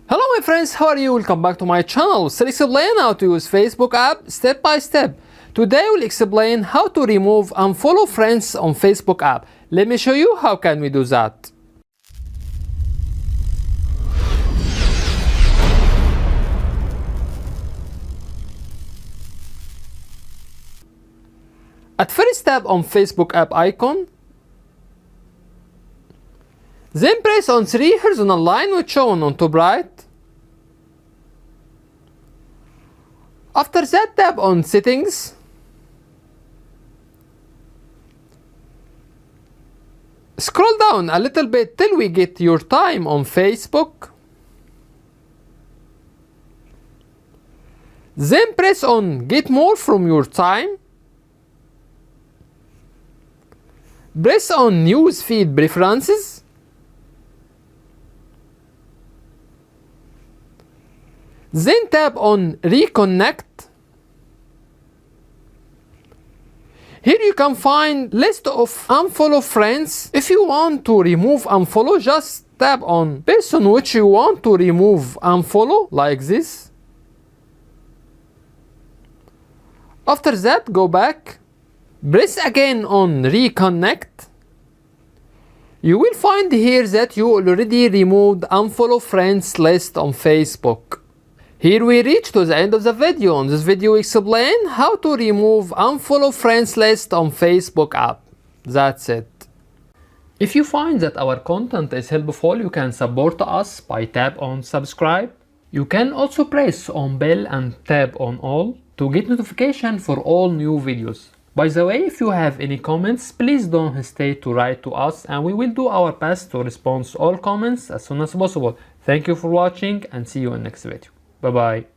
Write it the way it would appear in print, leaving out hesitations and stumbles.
Hello my friends, how are you? Welcome back to my channel. We'll explain how to use Facebook app step by step. Today we'll explain how to remove unfollow friends on Facebook app. Let me show you how can we do that. At first tap on Facebook app icon. Then press on three horizontal line which shown on top right. After that tap on settings. Scroll down a little bit till we get your time on Facebook. Then press on get more from your time. Press on news feed preferences. Then tap on reconnect. Here you can find list of unfollow friends. If you want to remove unfollow, just tap on person which you want to remove unfollow like this. After that, go back. Press again on reconnect. You will find here that you already removed unfollow friends list on Facebook. Here we reach to the end of the video. On this video we explain how to remove unfollow friends list on Facebook app. That's it. If you find that our content is helpful, you can support us by tap on subscribe. You can also press on bell and tap on all to get notification for all new videos. By the way, if you have any comments, please don't hesitate to write to us and we will do our best to respond to all comments as soon as possible. Thank you for watching and see you in next video. Bye bye.